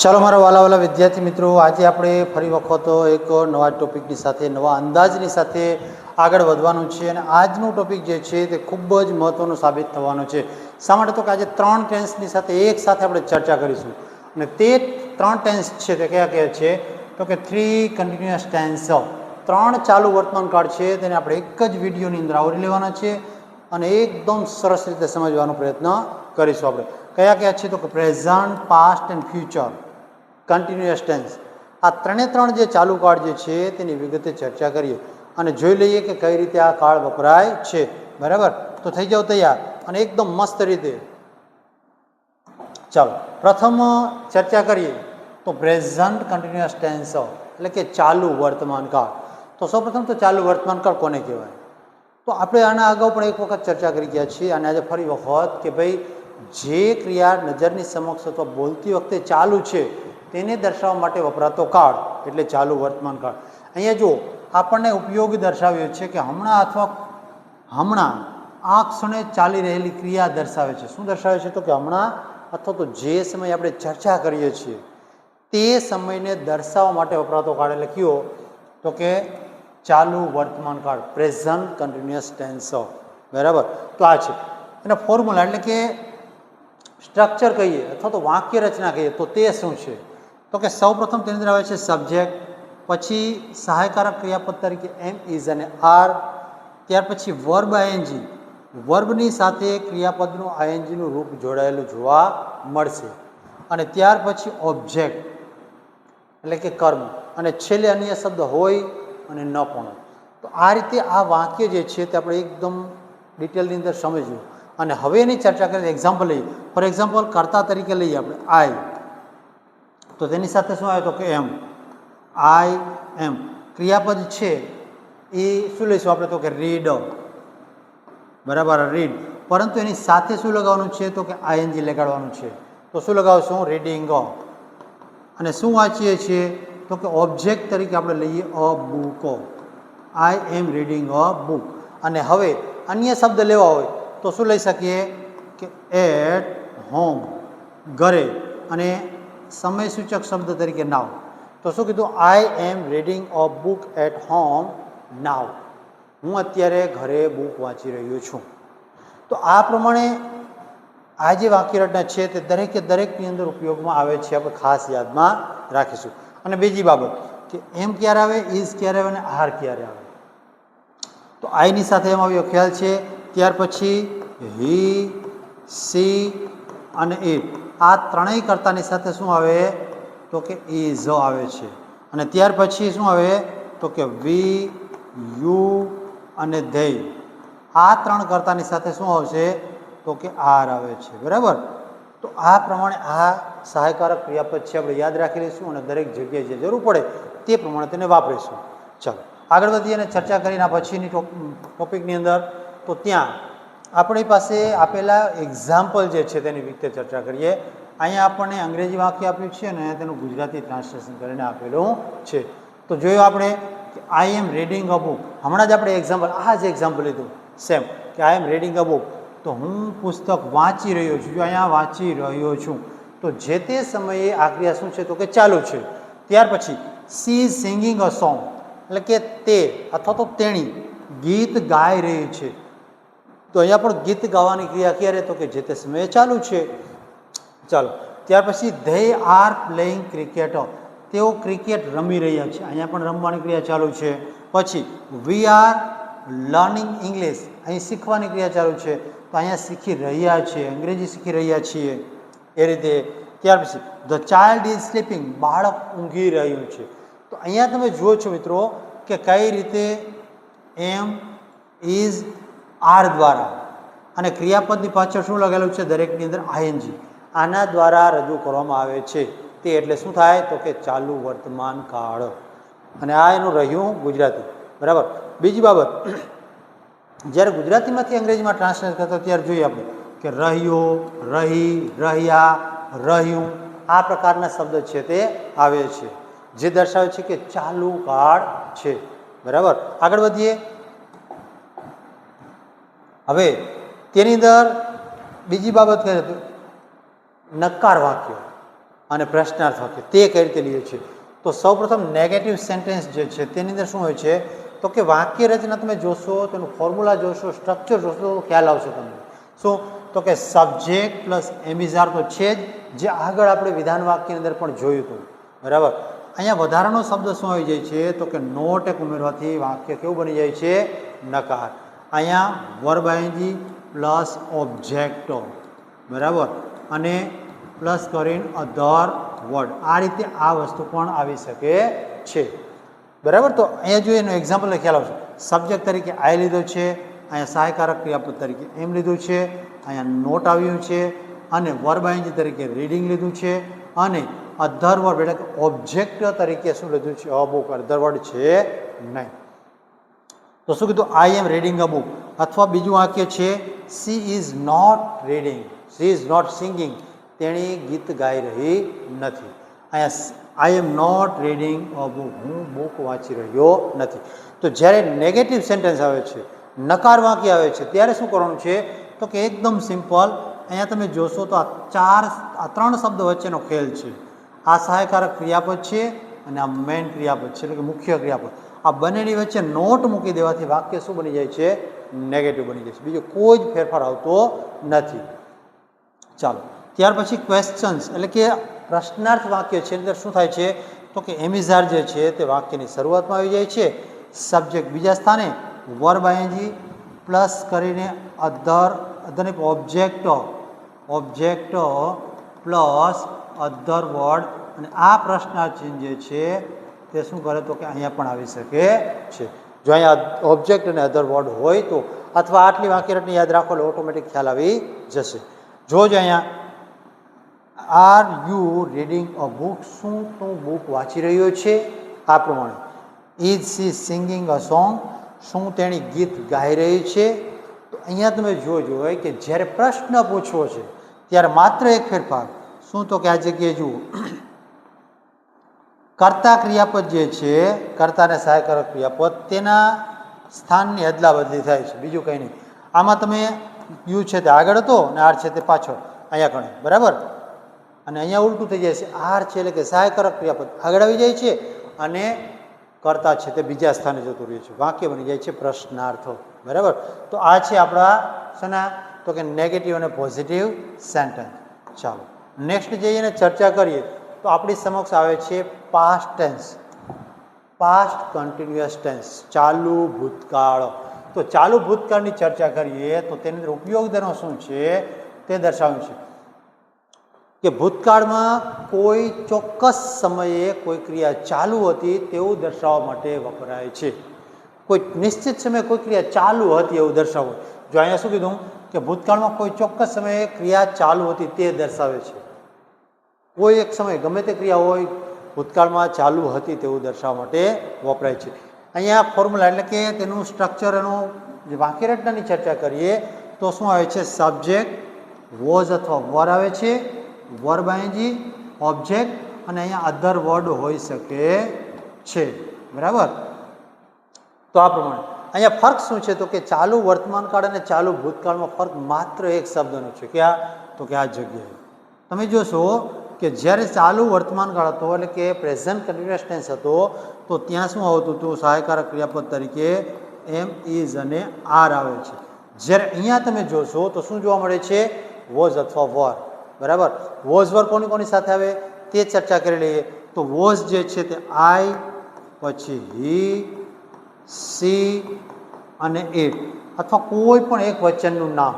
ચાલો મારા વાલા વિદ્યાર્થી મિત્રો, આજે આપણે ફરી વખત એક નવા ટોપિકની સાથે, નવા અંદાજની સાથે આગળ વધવાનું છે. અને આજનું ટોપિક જે છે તે ખૂબ જ મહત્ત્વનું સાબિત થવાનું છે. શા માટે? તો કે આજે 3 ટેન્સની સાથે એક સાથે આપણે ચર્ચા કરીશું. અને તે 3 ટેન્સ છે તે કયા કયા છે? તો કે 3 કન્ટિન્યુઅસ ટેન્સ, 3 ચાલુ વર્તમાનકાળ છે. તેને આપણે એક જ વિડીયોની અંદર આવરી લેવાના છે અને એકદમ સરસ રીતે સમજવાનો પ્રયત્ન કરીશું. આપણે કયા કયા છે? તો કે present, past and future continuous tense. આ 3 જે ચાલુ કાળ જે છે તેની વિગતે ચર્ચા કરીએ અને જોઈ લઈએ કે કઈ રીતે આ કાળ વપરાય છે. બરાબર? તો થઈ જાઓ તૈયાર અને એકદમ મસ્ત રીતે. ચાલો પ્રથમ ચર્ચા કરીએ તો પ્રેઝન્ટ કન્ટિન્યુઅસ ટેન્સ એટલે કે ચાલુ વર્તમાન કાળ. તો સૌપ્રથમ તો ચાલુ વર્તમાન કાળ કોને કહેવાય? તો આપણે આના અગાઉ પણ એક વખત ચર્ચા કરી ગયા છીએ અને આજે ફરી વખત કે ભાઈ જે ક્રિયા નજરની સમક્ષ અથવા બોલતી વખતે ચાલુ છે તેને દર્શાવવા માટે વપરાતો કાળ એટલે ચાલુ વર્તમાન કાળ. અહીંયા જો આપણને ઉપયોગ દર્શાવ્યો છે કે હમણાં આ ક્ષણે ચાલી રહેલી ક્રિયા દર્શાવે છે. શું દર્શાવે છે? તો કે હમણાં અથવા તો જે સમય આપણે ચર્ચા કરીએ છીએ તે સમયને દર્શાવવા માટે વપરાતો કાળ એટલે કયો? તો કે ચાલુ વર્તમાન કાળ, પ્રેઝન્ટ કન્ટિન્યુઅસ ટેન્સ. બરાબર? તો આ છે એના ફોર્મ્યુલા એટલે કે સ્ટ્રક્ચર કહીએ અથવા તો વાક્ય રચના કહીએ તો તે શું છે? તો કે સૌપ્રથમ તેની અંદર આવે છે સબ્જેક્ટ, પછી સહાયકારક ક્રિયાપદ તરીકે એમ, ઇઝ અને આર, ત્યાર પછી વર્બ આઈએનજી, વર્બની સાથે ક્રિયાપદનું આઈએનજીનું રૂપ જોડાયેલું જોવા મળશે, અને ત્યાર પછી ઓબ્જેક્ટ એટલે કે કર્મ, અને છેલ્લે અન્ય શબ્દ હોય અને ન પણ. તો આ રીતે આ વાક્ય જે છે તે આપણે એકદમ ડિટેલની અંદર સમજ્યું. અને હવે એની ચર્ચા કરીએ. એક્ઝામ્પલ લઈએ. ફોર એક્ઝામ્પલ કર્તા તરીકે લઈએ આપણે આઈ, તો તેની સાથે શું આવે? તો કે એમ, આઈ એમ. ક્રિયાપદ છે એ શું લઈશું આપણે? તો કે રીડ. બરાબર? રીડ. પરંતુ એની સાથે શું લગાવવાનું છે? તો કે આઈએનજી લગાડવાનું છે. તો શું લગાવશું? રીડિંગ. અને શું વાંચીએ છીએ? તો કે ઓબ્જેક્ટ તરીકે આપણે લઈએ અ book. I am reading a book. અને હવે અન્ય શબ્દ લેવા હોય તો શું લઈ શકીએ? કે એટ હોમ, ઘરે, અને સમય સૂચક શબ્દ તરીકે નાવ. તો શું કીધું? I am reading a book at home now. હું અત્યારે ઘરે બુક વાંચી રહ્યો છું. તો આ પ્રમાણે આ જે વાક્ય રચના છે તે દરેકે દરેકની અંદર ઉપયોગમાં આવે છે. આપણે ખાસ યાદમાં રાખીશું. અને બીજી બાબત કે એમ ક્યારે આવે, ઇઝ ક્યારે આવે અને આર ક્યારે આવે? તો આઈની સાથે એમ આવ્યો ખ્યાલ છે. ત્યાર પછી હી, સી અને ઇટ, આ ત્રણેય કર્તાની સાથે શું આવે? તો કે ઇઝ આવે છે. અને ત્યાર પછી શું આવે? તો કે વી, યુ અને ધે. આ 3 કર્તાની સાથે શું આવશે? તો કે આર આવે છે. બરાબર? તો આ પ્રમાણે આ સહાયકારક ક્રિયાપદ છે આપણે યાદ રાખી લઈશું અને દરેક જગ્યાએ જે જરૂર પડે તે પ્રમાણે તેને વાપરીશું. ચાલો આગળ વધીએ અને ચર્ચા કરીને પછીની ટોપિકની અંદર. તો ત્યાં આપણી પાસે આપેલા એક્ઝામ્પલ જે છે તેની વિગતે ચર્ચા કરીએ. અહીંયા આપણને અંગ્રેજી વાક્ય આપ્યું છે અને તેનું ગુજરાતી ટ્રાન્સલેશન કરીને આપેલું છે. તો જોયું આપણે કે આઈ એમ રીડિંગ અ બુક. હમણાં જ આપણે એક્ઝામ્પલ, આ જ એક્ઝામ્પલ લીધું સેમ, કે આઈ એમ રીડિંગ અ બુક. તો હું પુસ્તક વાંચી રહ્યો છું. જો અહીંયા વાંચી રહ્યો છું તો જે તે સમયે આ ક્રિયા શું છે? તો કે ચાલુ છે. ત્યાર પછી she is singing a song એટલે કે તે અથવા તો તેણી ગીત ગાઈ રહી છે. તો અહીંયા પણ ગીત ગાવાની ક્રિયા ક્યારે? તો કે જે તે સમયે ચાલુ છે. ચાલો ત્યાર પછી ધે આર પ્લેઇંગ ક્રિકેટ, તેઓ ક્રિકેટ રમી રહ્યા છે. અહીંયા પણ રમવાની ક્રિયા ચાલુ છે. પછી વી આર લર્નિંગ ઇંગ્લિશ, અહીં શીખવાની ક્રિયા ચાલુ છે. તો અહીંયા શીખી રહ્યા છીએ, અંગ્રેજી શીખી રહ્યા છીએ એ રીતે. ત્યાર પછી ધ ચાઇલ્ડ ઇઝ સ્લીપિંગ, બાળક ઊંઘી રહ્યું છે. તો અહીંયા તમે જુઓ છો મિત્રો કે કઈ રીતે એમ, ઇઝ, આર દ્વારા અને ક્રિયાપદની પાછળ શું લગાવેલું છે? દરેકની અંદર આઈએનજી. આના દ્વારા રજૂ કરવામાં આવે છે. તે એટલે શું થાય? તો કે ચાલુ વર્તમાન કાળ. અને આ એનું રહ્યું ગુજરાતી. બરાબર? બીજી બાબત, જ્યારે ગુજરાતીમાંથી અંગ્રેજીમાં ટ્રાન્સલેટ કરતા ત્યારે જોઈએ આપણે કે રહ્યો, રહી, રહ્યા, રહ્યું, આ પ્રકારના શબ્દ છે તે આવે છે જે દર્શાવે છે કે ચાલુ કાળ છે. બરાબર? આગળ વધીએ. હવે તેની અંદર બીજી બાબત કહે તો નકાર વાક્ય. અને પ્રશ્નાર્થ વાક્ય તે કઈ રીતે લઈએ છીએ. તો સૌપ્રથમ નેગેટિવ સેન્ટેન્સ જે છે તેની અંદર શું હોય છે તો કે વાક્ય રચના તમે જોશો, તેનું ફોર્મ્યુલા જોશો, સ્ટ્રક્ચર જોશો તો ખ્યાલ આવશે તમને. શું તો કે સબ્જેક્ટ પ્લસ એમિઝાર તો છે જ, જે આગળ આપણે વિધાન વાક્યની અંદર પણ જોયું હતું. બરાબર. અહીંયા વધારાનો શબ્દ શું આવી જાય છે તો કે નોટ એક ઉમેરવાથી વાક્ય કેવું બની જાય છે નકાર. અહીંયા વર્બ આઈએનજી પ્લસ ઓબ્જેક્ટો, બરાબર, અને પ્લસ કરીને અધર વર્ડ, આ રીતે આ વસ્તુ પણ આવી શકે છે. બરાબર. તો અહીંયા જો એનું એક્ઝામ્પલ ખ્યાલ આવશે. સબ્જેક્ટ તરીકે આઈ લીધો છે, અહીંયા સહાયકારક ક્રિયાપદ તરીકે એમ લીધું છે, અહીંયા નોટ આવ્યું છે, અને વર્બ આઈએનજી તરીકે રીડિંગ લીધું છે, અને અધર વર્ડ એટલે કે ઓબ્જેક્ટ તરીકે શું લીધું છે અ બુક, અધર વર્ડ છે નહીં. તો શું કીધું I am reading a book. અથવા બીજું વાક્ય છે she is not reading, she is not singing, તેણી ગીત ગાઈ રહી નથી. અહીંયા I am not reading a book, હું બુક વાંચી રહ્યો નથી. તો જ્યારે નેગેટિવ સેન્ટેન્સ આવે છે, નકાર વાક્ય આવે છે, ત્યારે શું કરવાનું છે તો કે એકદમ સિમ્પલ. અહીંયા તમે જોશો તો આ ત્રણ શબ્દ વચ્ચેનો ખેલ છે. આ સહાયકારક ક્રિયાપદ છે અને આ મેઇન ક્રિયાપદ છે, એટલે કે મુખ્ય ક્રિયાપદ. આ બંનેની વચ્ચે નોટ મૂકી દેવાથી વાક્ય શું બની જાય છે નેગેટિવ બની જાય છે. બીજો કોઈ જ ફેરફાર આવતો નથી. ચાલો, ત્યાર પછી ક્વેશ્ચન્સ એટલે કે પ્રશ્નાર્થ વાક્ય છે. અંદર શું થાય છે તો કે એમિઝાર જે છે તે વાક્યની શરૂઆતમાં આવી જાય છે, સબ્જેક્ટ બીજા સ્થાને, વર્બ આઈએનજી પ્લસ કરીને અધર ઓબ્જેક્ટ પ્લસ અધર વર્ડ, અને આ પ્રશ્નાર્થ ચિહ્ન જે છે તે શું કરે તો કે અહીંયા પણ આવી શકે છે. જો અહીંયા ઓબ્જેક્ટ અને અધર વર્ડ હોય તો, અથવા આટલી વાક્ય રચના યાદ રાખો એટલે ઓટોમેટિક ખ્યાલ આવી જશે. જો અહીંયા are you reading a book, શું તું બુક વાંચી રહ્યો છે, આ પ્રમાણે. Is C singing a song, શું તેણી ગીત ગાઈ રહી છે. તો અહીંયા તમે જોજો કે જ્યારે પ્રશ્ન પૂછવો છે ત્યારે માત્ર એક ફેરફાર, શું તો કે આ જગ્યાએ જુઓ કર્તા ક્રિયાપદ જે છે, કર્તાને સહાયકારક ક્રિયાપદ, તેના સ્થાનની અદલા બદલી થાય છે, બીજું કંઈ નહીં. આમાં તમે યુ છે તે આગળ હતો અને આર છે તે પાછળ અહીંયા ગણે, બરાબર. અને અહીંયા ઉલટું થઈ જાય છે, આર છે એટલે કે સહાયકારક ક્રિયાપદ આગળ આવી જાય છે અને કર્તા છે તે બીજા સ્થાને જતું રહે છે. વાક્ય બની જાય છે પ્રશ્નાર્થ, બરાબર. તો આ છે આપણા શેના તો કે નેગેટિવ અને પોઝિટિવ સેન્ટેન્સ. ચાલો નેક્સ્ટ જઈએ અને ચર્ચા કરીએ તો આપણી સમક્ષ આવે છે past tense, past continuous tense, ચાલુ ભૂતકાળ. તો ચાલુ ભૂતકાળની ચર્ચા કરીએ તો તેની અંદર ઉપયોગીનો શું છે તે દર્શાવ્યું છે કે ભૂતકાળમાં કોઈ ચોક્કસ સમયે કોઈ ક્રિયા ચાલુ હતી તેવું દર્શાવવા માટે વપરાય છે. કોઈ નિશ્ચિત સમયે કોઈ ક્રિયા ચાલુ હતી એવું દર્શાવવું. જો અહીંયા શું કીધું કે ભૂતકાળમાં કોઈ ચોક્કસ સમયે ક્રિયા ચાલુ હતી તે દર્શાવે છે. કોઈ એક સમય ગમે તે ક્રિયા હોય ભૂતકાળમાં ચાલુ હતી તેવું દર્શાવવા માટે વપરાય છે. અહીંયા ફોર્મ્યુલા એટલે કે તેનું સ્ટ્રક્ચર, એનું જે વાક્ય રચનાની ચર્ચા કરીએ તો શું આવે છે, સબ્જેક્ટ, વોઝ અથવા વર આવે છે, વર્બ આઈએનજી, ઓબ્જેક્ટ, અને અહીંયા અધર વર્ડ હોઈ શકે છે, બરાબર. તો આ પ્રમાણે અહીંયા ફર્ક શું છે તો કે ચાલુ વર્તમાનકાળ અને ચાલુ ભૂતકાળમાં ફર્ક માત્ર એક શબ્દનો છે. ક્યાં તો કે આ જગ્યાએ તમે જોશો કે જ્યારે ચાલુ વર્તમાનકાળ હતો એટલે કે પ્રેઝન્ટ કન્ટિન્યુઅસ ટેન્સ હતો તો ત્યાં શું આવતું હતું, સહાયકારક ક્રિયાપદ તરીકે એમ, ઇઝ અને આર આવે છે. જ્યારે અહીંયા તમે જોશો તો શું જોવા મળે છે, વોઝ અથવા વર, બરાબર. વોઝ વર કોની કોની સાથે આવે તે ચર્ચા કરી લઈએ. તો વોઝ જે છે તે આઈ, પછી હી, સી અને ઇટ, અથવા કોઈ પણ એક વચનનું નામ,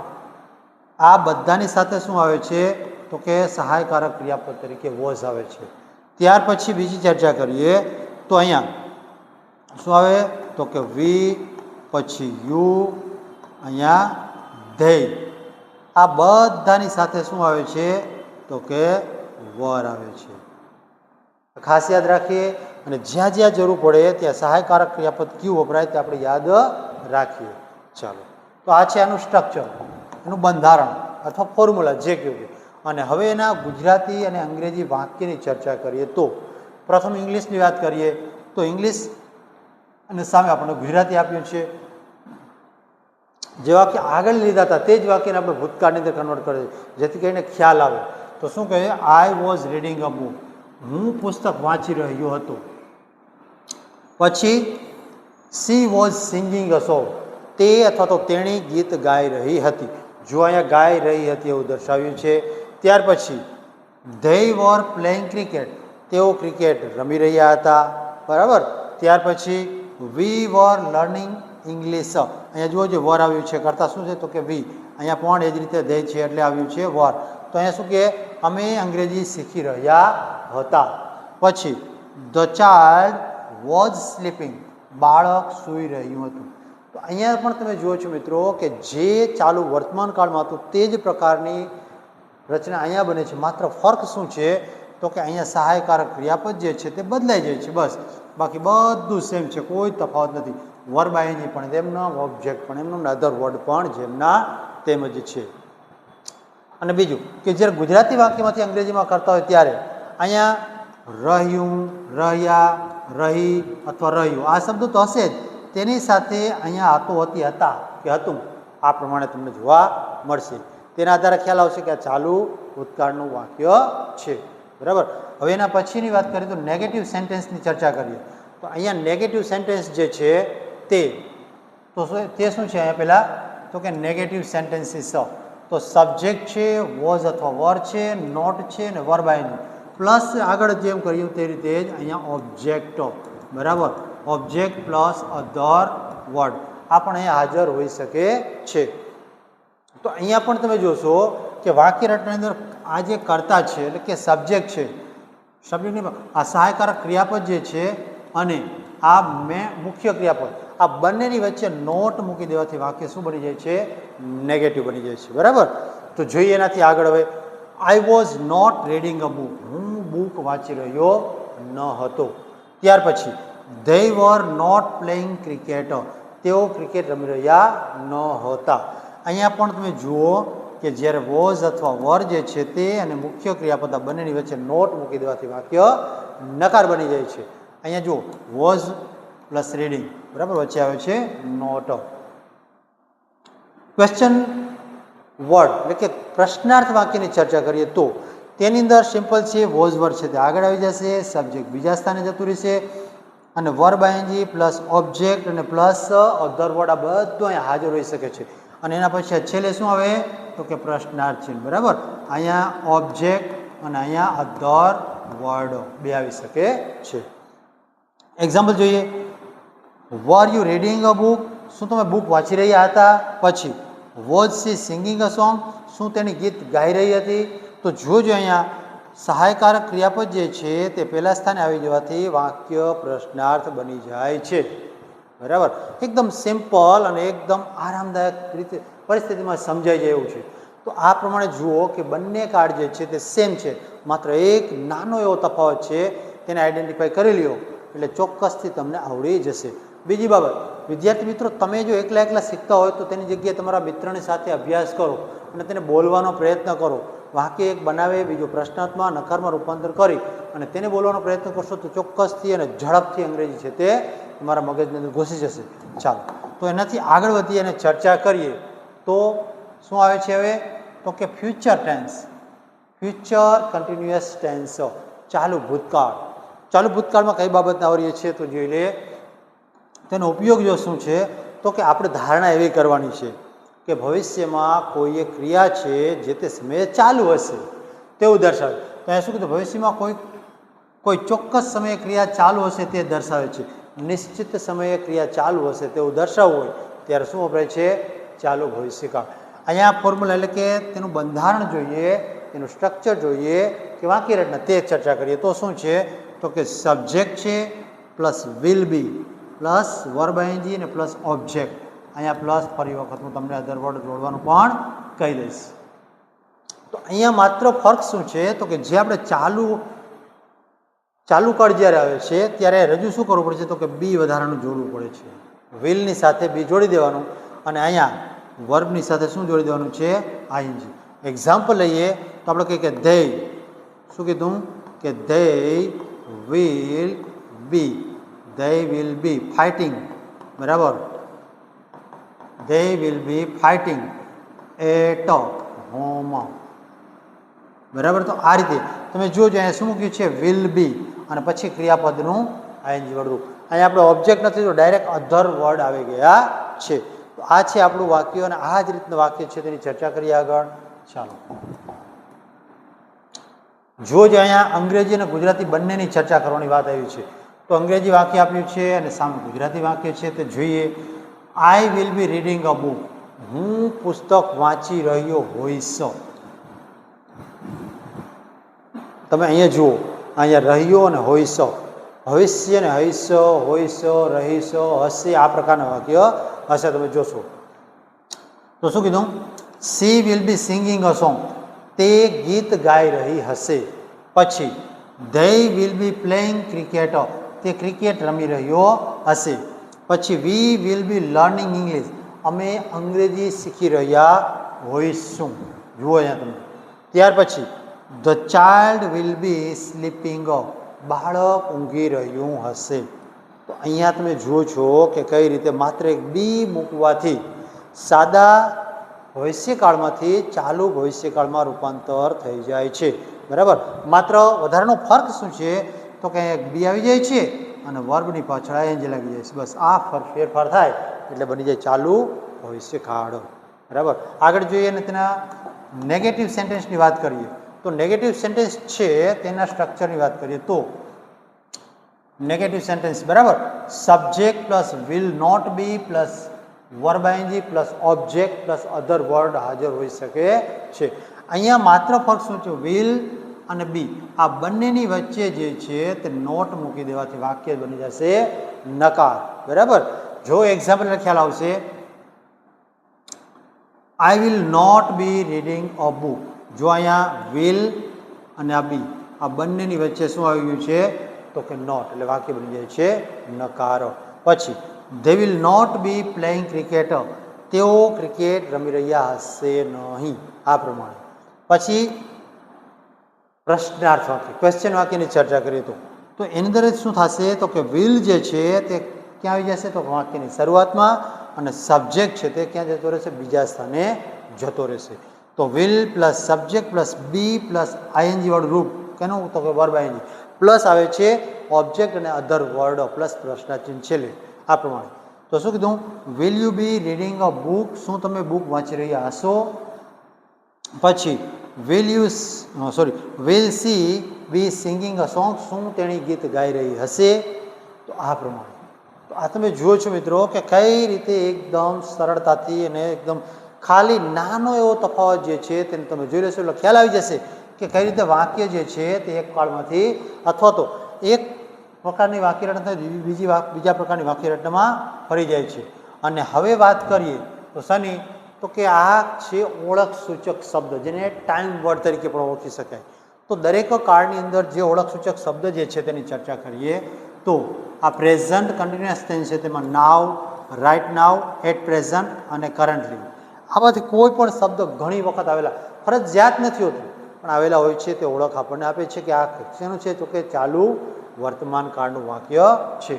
આ બધાની સાથે શું આવે છે તો કે સહાયકારક ક્રિયાપદ તરીકે વોઝ આવે છે. ત્યાર પછી બીજી ચર્ચા કરીએ તો અહીંયા શું આવે તો કે વી, પછી યુ, અહીંયા ધેય, આ બધાની સાથે શું આવે છે તો કે વર આવે છે. ખાસ યાદ રાખીએ અને જ્યાં જ્યાં જરૂર પડે ત્યાં સહાયકારક ક્રિયાપદ કયું વપરાય તે આપણે યાદ રાખીએ. ચાલો, તો આ છે આનું સ્ટ્રક્ચર, એનું બંધારણ અથવા ફોર્મ્યુલા જે કહ્યું. અને હવે એના ગુજરાતી અને અંગ્રેજી વાક્યની ચર્ચા કરીએ તો પ્રથમ ઇંગ્લિશની વાત કરીએ તો ઇંગ્લિશ અને સામે આપણે ગુજરાતી આપ્યું છે. જે વાક્ય આગળ લીધા હતા તે જ વાક્યને આપણે ભૂતકાળની અંદર કન્વર્ટ કરીએ જેથી કરીને ખ્યાલ આવે. તો શું કહે? I was reading a book. હું પુસ્તક વાંચી રહ્યો હતો. પછી she was singing a song. તે અથવા તો તેણી ગીત ગાઈ રહી હતી. જો અહીંયા ગાઈ રહી હતી એવું દર્શાવ્યું છે. ત્યાર પછી ધે વર પ્લેઇંગ ક્રિકેટ. તેઓ ક્રિકેટ રમી રહ્યા હતા. બરાબર. ત્યાર પછી વી વર લર્નિંગ ઇંગ્લિશ. અહીંયા જુઓ જે વર આવ્યું છે કરતા શું છે તો કે વી. અહીંયા પણ એ જ રીતે ધે છે એટલે આવ્યું છે વર. તો અહીંયા શું કે અમે અંગ્રેજી શીખી રહ્યા હતા. પછી ધ ચાઇલ્ડ વોઝ સ્લીપિંગ. બાળક સૂઈ રહ્યું હતું. તો અહીંયા પણ તમે જુઓ છો મિત્રો કે જે ચાલુ વર્તમાન કાળમાં હતું તે જ પ્રકારની રચના અહીંયા બને છે. માત્ર ફર્ક શું છે તો કે અહીંયા સહાયકારક ક્રિયાપદ જે છે તે બદલાઈ જાય છે બસ. બાકી બધું સેમ છે, કોઈ તફાવત નથી. વર્બ આઈએનજી પણ તેમના, ઓબ્જેક્ટ પણ એમનું, અધર વર્ડ પણ જેમના તેમ જ છે. અને બીજું કે જ્યારે ગુજરાતી વાક્યમાંથી અંગ્રેજીમાં કરતા હોય ત્યારે અહીંયા રહ્યું, રહ્યા, રહી અથવા રહ્યું આ શબ્દો તો હશે જ. તેની સાથે અહીંયા હતો, હતી, હતા કે હતું આ પ્રમાણે તમને જોવા મળશે. તેના આધારે ખ્યાલ આવશે કે આ ચાલુ ભૂતકાળનું વાક્ય છે. બરાબર. હવે એના પછીની વાત કરીએ તો નેગેટિવ સેન્ટેન્સની ચર્ચા કરીએ. તો અહીંયા નેગેટિવ સેન્ટેન્સ જે છે તે શું છે અહીંયા પહેલાં તો કે નેગેટિવ સેન્ટેન્સીસ. તો સબ્જેક્ટ છે, વોઝ અથવા વર છે, નોટ છે અને વર્બ આઈએનજી પ્લસ આગળ જેમ કર્યું તે રીતે જ અહીંયા ઓબ્જેક્ટ. બરાબર. ઓબ્જેક્ટ પ્લસ અધર વર્ડ આ પણ અહીંયા હાજર હોઈ શકે છે. તો અહીંયા પણ તમે જોશો કે વાક્ય રચનાની અંદર આ જે કર્તા છે એટલે કે સબ્જેક્ટ છે, સબ્જેક્ટની આ સહાયકારક ક્રિયાપદ જે છે અને આ મુખ્ય ક્રિયાપદ આ બંનેની વચ્ચે નોટ મૂકી દેવાથી વાક્ય શું બની જાય છે? નેગેટિવ બની જાય છે. બરાબર. તો જોઈએ એનાથી આગળ. હવે I was not reading a book. હું બુક વાંચી રહ્યો ન હતો. ત્યાર પછી they were not playing cricket. તેઓ ક્રિકેટ રમી રહ્યા ન હતા. અહીંયા પણ તમે જુઓ કે જ્યારે વોઝ અથવા વર જે છે તે અને મુખ્ય ક્રિયાપદ આ બંનેની વચ્ચે નોટ મૂકી દેવાથી વાક્ય નકાર બની જાય છે. અહીંયા જુઓ વોઝ પ્લસ રીડિંગ. બરાબર. વચ્ચે આવે છે નોટ. ક્વેશ્ચન વર્ડ એટલે કે પ્રશ્નાર્થ વાક્યની ચર્ચા કરીએ તો તેની અંદર સિમ્પલ છે, વોઝ વર્ડ છે તે આગળ આવી જશે, સબ્જેક્ટ બીજા સ્થાને જતું રહેશે અને વર્બ આઈએનજી પ્લસ ઓબ્જેક્ટ અને પ્લસ અધર વર્ડ આ બધું અહીંયા હાજર હોઈ શકે છે. અને એના પછી છેલ્લે શું આવે તો કે પ્રશ્નાર્થ છે. બરાબર. અહીંયા ઓબ્જેક્ટ અને અહીંયા અધર વર્ડ બે આવી શકે છે. એક્ઝામ્પલ જોઈએ. વર યુ રીડિંગ અ બુક. શું તમે બુક વાંચી રહ્યા હતા? પછી was C singing a song. શું તેની ગીત ગાઈ રહી હતી? તો જોજો અહીંયા સહાયકારક ક્રિયાપદ જે છે તે પહેલા સ્થાને આવી જવાથી વાક્ય પ્રશ્નાર્થ બની જાય છે. બરાબર. એકદમ સિમ્પલ અને એકદમ આરામદાયક રીતે પરિસ્થિતિમાં સમજાઈ જાય એવું છે. તો આ પ્રમાણે જુઓ કે બંને કાર્ડ જે છે તે સેમ છે, માત્ર એક નાનો એવો તફાવત છે તેને આઈડેન્ટિફાઈ કરી લ્યો એટલે ચોક્કસથી તમને આવડી જશે. બીજી બાબત, વિદ્યાર્થી મિત્રો તમે જો એકલા શીખતા હોય તો તેની જગ્યાએ તમારા મિત્રની સાથે અભ્યાસ કરો અને તેને બોલવાનો પ્રયત્ન કરો. વાક્ય એક બનાવે, બીજો પ્રશ્નાર્થમાં નકારમાં રૂપાંતર કરી અને તેને બોલવાનો પ્રયત્ન કરશો તો ચોક્કસથી અને ઝડપથી અંગ્રેજી છે તે તમારા મગજની અંદર ઘૂસી જશે. ચાલો તો એનાથી આગળ વધીએ અને ચર્ચા કરીએ તો શું આવે છે હવે તો કે future tense, future continuous tense, ચાલુ ભૂતકાળ. ચાલુ ભૂતકાળમાં કઈ બાબત આવરીએ છીએ તો જોઈ લઈએ. તેનો ઉપયોગ જો શું છે તો કે આપણે ધારણા એવી કરવાની છે કે ભવિષ્યમાં કોઈ એક ક્રિયા છે જે તે સમયે ચાલુ હશે તેવું દર્શાવે. તો અહીંયા શું કીધું? ભવિષ્યમાં કોઈ ચોક્કસ સમયે ક્રિયા ચાલુ હશે તે દર્શાવે છે. નિશ્ચિત સમયે ક્રિયા ચાલુ હશે તેવું દર્શાવવું હોય ત્યારે શું વપરાય છે? ચાલુ ભવિષ્યકાળ. અહીંયા ફોર્મ્યુલા એટલે કે તેનું બંધારણ જોઈએ, તેનું સ્ટ્રક્ચર જોઈએ કે વાક્ય રચના તે ચર્ચા કરીએ તો શું છે તો કે સબ્જેક્ટ છે plus will be plus verb ING અને પ્લસ ઓબ્જેક્ટ. અહીંયા પ્લસ ફરી વખત હું તમને અધર વર્ડ જોડવાનું પણ કહી દઈશ. તો અહીંયા માત્ર ફર્ક શું છે તો કે જે આપણે ચાલુ કાળ જ્યારે આવે છે ત્યારે રજૂ શું કરવું પડે છે તો કે બી વધારાનું જોડવું પડે છે. વિલની સાથે બી જોડી દેવાનું અને અહીંયા વર્બની સાથે શું જોડી દેવાનું છે? આઈએનજી. એક્ઝામ્પલ લઈએ તો આપણે કહીએ કે ધે, શું કીધું કે they will be, they will be fighting. બરાબર. they will be fighting at home. બરાબર. તો આ રીતે તમે જોજો અહીંયા શું મૂક્યું છે, વિલ બી અને પછી ક્રિયાપદનું આઈએનજી વાળું રૂપ. અહીંયા આપણે ઓબ્જેક્ટ નથી, તો ડાયરેક્ટ અધર વર્ડ આવી ગયા છે. તો આ છે આપણું વાક્ય અને આ જ રીતનું વાક્ય છે તેની ચર્ચા કરીએ આગળ. ચાલો જોજો અહીંયા અંગ્રેજી અને ગુજરાતી બંનેની ચર્ચા કરવાની વાત આવી છે. તો અંગ્રેજી વાક્ય આપ્યું છે અને સામે ગુજરાતી વાક્ય છે તે જોઈએ. I will be reading a book. હું પુસ્તક વાંચી રહ્યો હોઈશ. તમે અહીંયા જુઓ, અહીંયા રહ્યો અને હોઈશ, ભવિષ્ય ને હઈશ, હોઈશ, રહીશ, હશે, આ પ્રકારના વાક્ય હશે. તમે જોશો તો શું કીધું, she will be singing a song. તે ગીત ગાઈ રહી હશે. પછી they will be playing cricket. તે ક્રિકેટ રમી રહ્યો હશે. પછી we will be learning English. અમે અંગ્રેજી શીખી રહ્યા હોઈશું. જુઓ અહીંયા તમે. ત્યાર પછી the child will be sleeping. બાળક ઊંઘી રહ્યું હશે. તો અહીંયા તમે જુઓ છો કે કઈ રીતે માત્ર એક બી મૂકવાથી સાદા ભવિષ્યકાળમાંથી ચાલુ ભવિષ્યકાળમાં રૂપાંતર થઈ જાય છે. બરાબર. માત્ર વધારાનો ફર્ક શું છે તો કે બી આવી જાય છે અને વર્બની પાછળ આઈએનજી લાગી જાય છે. બસ આ ફેરફાર થાય એટલે બની જાય ચાલુ ભવિષ્યકાળ. બરાબર. આગળ જોઈએ અને તેના નેગેટિવ સેન્ટેન્સની વાત કરીએ. તો નેગેટિવ સેન્ટેન્સ છે તેના સ્ટ્રક્ચરની વાત કરીએ તો નેગેટિવ સેન્ટેન્સ બરાબર subject plus will not be plus verb ING plus object plus other word હાજર હોઈ શકે છે. અહીંયા માત્ર ફરક શું છે, વિલ અને બી આ બંનેની વચ્ચે જે છે તે નોટ મૂકી દેવાથી વાક્ય બની જશે નકાર. બરાબર. જો એક્ઝામ્પલ ખ્યાલ આવશે, I will not be reading a book. જો અહીંયા વિલ અને આ બી આ બંનેની વચ્ચે શું આવી ગયું છે તો કે નોટ, એટલે વાક્ય બની જાય છે નકાર. પછી they will not be playing cricket. તેઓ ક્રિકેટ રમી રહ્યા હશે નહીં. આ પ્રમાણે. પછી પ્રશ્નાર્થ વાક્ય, ક્વેશ્ચન વાક્યની ચર્ચા કરીએ તો એની અંદર શું થશે તો કે વિલ જે છે તે ક્યાં આવી જશે તો વાક્યની શરૂઆતમાં અને સબ્જેક્ટ છે તે ક્યાં જતો રહેશે, બીજા સ્થાને જતો રહેશે. તો will plus subject plus be plus ING વાળું રૂપ કેનું તો કે વર્બ આઈએનજી પ્લસ આવે છે ઓબ્જેક્ટ અને અધર વર્ડ પ્લસ પ્રશ્નાચિહ્ન છેલ્લે. આ પ્રમાણે. તો શું કીધું, will you be reading a book. શું તમે બુક વાંચી રહ્યા હશો. પછી will she be singing a song. શું તેણી ગીત ગાઈ રહી હશે. તો આ પ્રમાણે. તો આ તમે જુઓ છો મિત્રો કે કઈ રીતે એકદમ સરળતાથી અને એકદમ ખાલી નાનો એવો તફાવત જે છે તેને તમે જોઈ લેશો એટલે ખ્યાલ આવી જશે કે કઈ રીતે વાક્ય જે છે તે એક કાળમાંથી અથવા તો એક પ્રકારની વાક્ય રચના બીજા પ્રકારની વાક્ય રચનામાં ફરી જાય છે. અને હવે વાત કરીએ તો શની તો કે આ છે ઓળખ સૂચક શબ્દ, જેને ટાઈમ વર્ડ તરીકે પણ ઓળખી શકાય. તો દરેક કાળની અંદર જે ઓળખ સૂચક શબ્દ જે છે તેની ચર્ચા કરીએ તો આ પ્રેઝન્ટ કન્ટિન્યુઅસ ટેન્સ છે તેમાં નાવ, રાઇટ નાવ, એટ પ્રેઝન્ટ અને કરન્ટલી. આમાંથી કોઈ પણ શબ્દ ઘણી વખત આવેલા, ફરજિયાત નથી હોતું પણ આવેલા હોય છે તે ઓળખ આપણને આપે છે કે આ શેનું છે તો કે ચાલુ વર્તમાન કાળનું વાક્ય છે.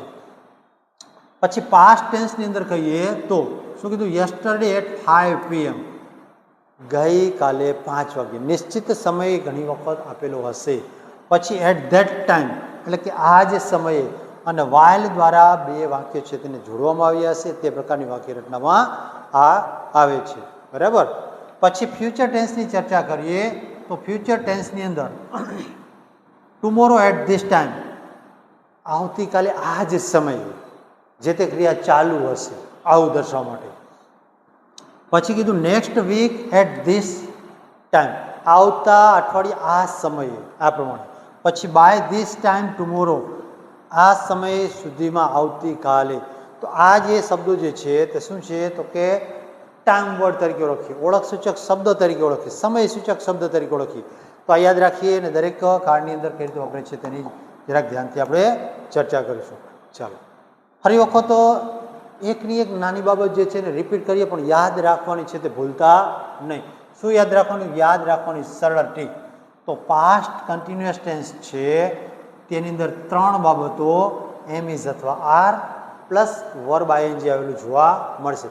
પછી પાસ્ટ ટેન્સની અંદર કહીએ તો શું કીધું, યસ્ટરડે એટ 5 PM. ગઈકાલે 5 વાગે. નિશ્ચિત સમય ઘણી વખત આપેલો હશે. પછી એટ ધેટ ટાઈમ એટલે કે આ જ સમયે અને વાઇલ દ્વારા બે વાક્ય છે તેને જોડવામાં આવ્યા હશે તે પ્રકારની વાક્ય રચનામાં આ આવે છે. બરાબર. પછી ફ્યુચર ટેન્સની ચર્ચા કરીએ તો ફ્યુચર ટેન્સની અંદર ટુમોરો એટ ધીસ ટાઈમ, આવતીકાલે આ જ સમયે જે તે ક્રિયા ચાલુ હશે આવું દર્શાવવા માટે. પછી કીધું next week at this time, આવતા અઠવાડિયે આ સમયે, આ પ્રમાણે. પછી બાય ધીસ ટાઈમ ટુમોરો, આ સમય સુધીમાં આવતીકાલે. તો આ જે શબ્દો જે છે તે શું છે તો કે ટાઈમ વર્ડ તરીકે ઓળખીએ, ઓળખ સૂચક શબ્દ તરીકે ઓળખીએ, સમય સૂચક શબ્દ તરીકે ઓળખીએ. તો આ યાદ રાખીએ અને દરેક કાળની અંદર કઈ રીતે વાપરે છે તેની જરાક ધ્યાનથી આપણે ચર્ચા કરીશું. ચાલો ફરી વખત એકની એક નાની બાબત જે છે એને રિપીટ કરીએ પણ યાદ રાખવાની છે તે ભૂલતા નહીં. શું યાદ રાખવાનું? યાદ રાખવાની સરળ ટ્રીક. તો પાસ્ટ કન્ટિન્યુઅસ ટેન્સ છે તેની અંદર 3 બાબતો એમ ઇઝ અથવા આર પ્લસ વર્બ આઈએનજી આવેલું જોવા મળશે.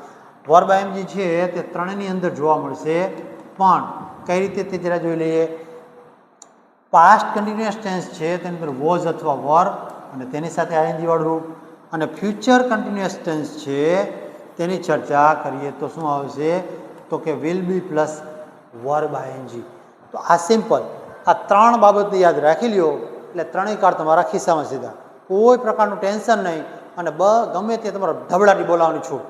વર્બ આઈએનજી છે તે 3ની અંદર જોવા મળશે પણ કઈ રીતે તે જરા જોઈ લઈએ. પાસ્ટ કન્ટિન્યુઅસ ટેન્સ છે તેની અંદર વોઝ અથવા વર અને તેની સાથે આઈએનજી વાળું રૂપ, અને ફ્યુચર કન્ટિન્યુઅસ ટેન્સ છે તેની ચર્ચા કરીએ તો શું આવશે તો કે will be plus verb ING. તો આ સિમ્પલ, આ ત્રણ બાબતને યાદ રાખી લ્યો એટલે ત્રણેય કાળ તમારા ખિસ્સામાં સીધા, કોઈ પ્રકારનું ટેન્શન નહીં અને ગમે તે તમારે ધબડાટી બોલાવવાની છૂટ.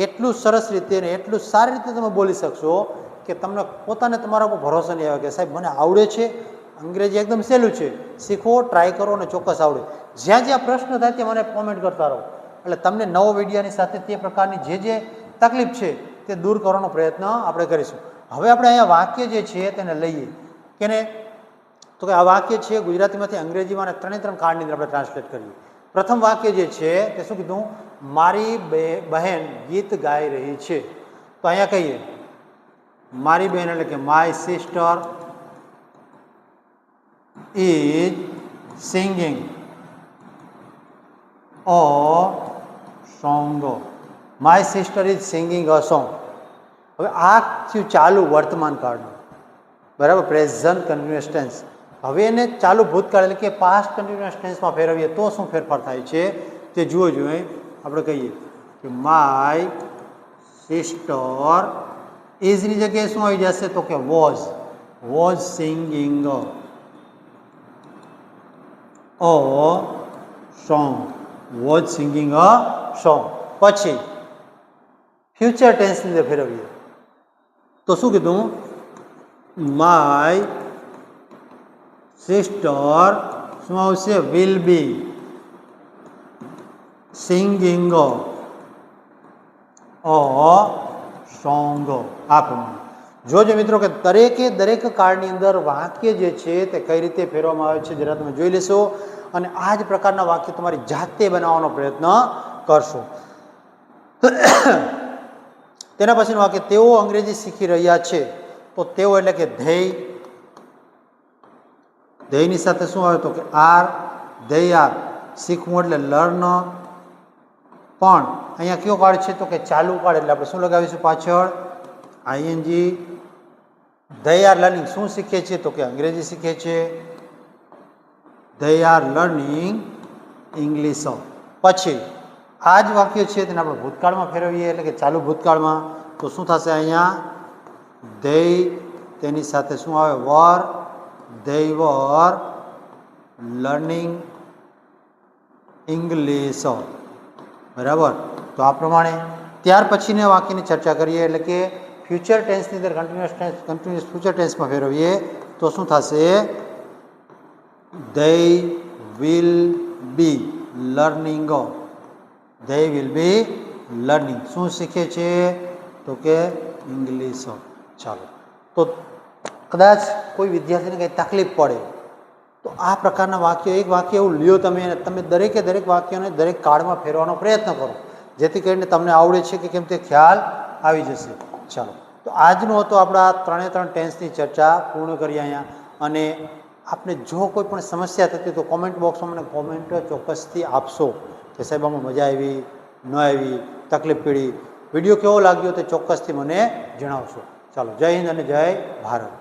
એટલું સરસ રીતે ને એટલું સારી રીતે તમે બોલી શકશો કે તમને પોતાને તમારા ઉપર ભરોસો નહીં આવે કે સાહેબ મને આવડે છે, અંગ્રેજી એકદમ સહેલું છે, શીખો, ટ્રાય કરો અને ચોક્કસ આવડે. જ્યાં જ્યાં પ્રશ્ન થાય ત્યાં મને કોમેન્ટ કરતા રહો એટલે તમને નવો વિડીયોની સાથે તે પ્રકારની જે તકલીફ છે તે દૂર કરવાનો પ્રયત્ન આપણે કરીશું. હવે આપણે અહીંયા વાક્ય જે છે તેને લઈએ કેને તો કે આ વાક્ય છે ગુજરાતીમાંથી અંગ્રેજીમાં અને ત્રણ કાળની અંદર આપણે ટ્રાન્સલેટ કરીએ. પ્રથમ વાક્ય જે છે તે શું કીધું, મારી બહેન ગીત ગાઈ રહી છે. તો અહીંયા કહીએ મારી બહેન એટલે કે my sister is singing a song. My sister is singing a song. હવે આ થયું ચાલુ વર્તમાન કાળનું, બરાબર, પ્રેઝન્ટ કન્ટિન્યુઅસ ટેન્સ. હવે એને ચાલુ ભૂતકાળ એટલે કે પાસ્ટ કન્ટિન્યુઅસ ટેન્સમાં ફેરવીએ તો શું ફેરફાર થાય છે તે જુઓ. આપણે કહીએ કે માય સિસ્ટર ઇઝની જગ્યાએ શું આવી જશે તો કે was singing a song. Was singing a song. પછી ફ્યુચર ટેન્સની અંદર ફેરવીએ તો શું કીધું, માય સિસ્ટર શું આવશે will be singing a song. આ પ્રમાણે જોજો મિત્રો કે દરેક કાળની અંદર વાક્ય જે છે તે કઈ રીતે ફેરવામાં આવે છે જરા તમે જોઈ લેશો અને આ જ પ્રકારના વાક્ય તમારી જાતે બનાવવાનો પ્રયત્ન કરશો. તેના પછીનું વાક્ય તેઓ અંગ્રેજી શીખી રહ્યા છે. તો તેઓ એટલે કે ધ્યેયની સાથે શું આવે તો કે આર. ધ્યેય આર. શીખવું એટલે લર્ન. પણ અહીંયા કયો કાળ છે તો કે ચાલુ કાળ એટલે આપણે શું લગાવીશું પાછળ આઈએનજી. They are learning. શું શીખે છે તો કે અંગ્રેજી શીખે છે. They are learning English. પછી આ જ વાક્ય છે તેને આપણે ભૂતકાળમાં ફેરવીએ એટલે કે ચાલુ ભૂતકાળમાં. તો શું થશે અહીંયા ધેય તેની સાથે શું આવે were. They were learning English. બરાબર. તો આ પ્રમાણે ત્યાર પછીના વાક્યની ચર્ચા કરીએ એટલે કે ફ્યુચર ટેન્સની અંદર કન્ટિન્યુઅસ ફ્યુચર ટેન્સમાં ફેરવીએ તો શું થશે they will be learning. They will be learning. શું શીખે છે તો કે ઇંગ્લિશ. ચાલો, તો કદાચ કોઈ વિદ્યાર્થીને કંઈ તકલીફ પડે તો આ પ્રકારના વાક્યો, એક વાક્ય એવું લ્યો તમે દરેકે દરેક વાક્યોને દરેક કાળમાં ફેરવાનો પ્રયત્ન કરો જેથી કરીને તમને આવડે છે કે કેમ તે ખ્યાલ આવી જશે. ચાલો, તો આજનો હતો આપણા ત્રણે ટેન્સની ચર્ચા પૂર્ણ કરી અહીંયા. અને આપને જો કોઈ પણ સમસ્યા થતી તો કોમેન્ટ બોક્સમાં મને કોમેન્ટ ચોક્કસથી આપશો કે સાહેબ આમાં મજા આવી, ન આવી, તકલીફ પડી, વિડીયો કેવો લાગ્યો તે ચોક્કસથી મને જણાવશો. ચાલો, જય હિન્દ અને જય ભારત.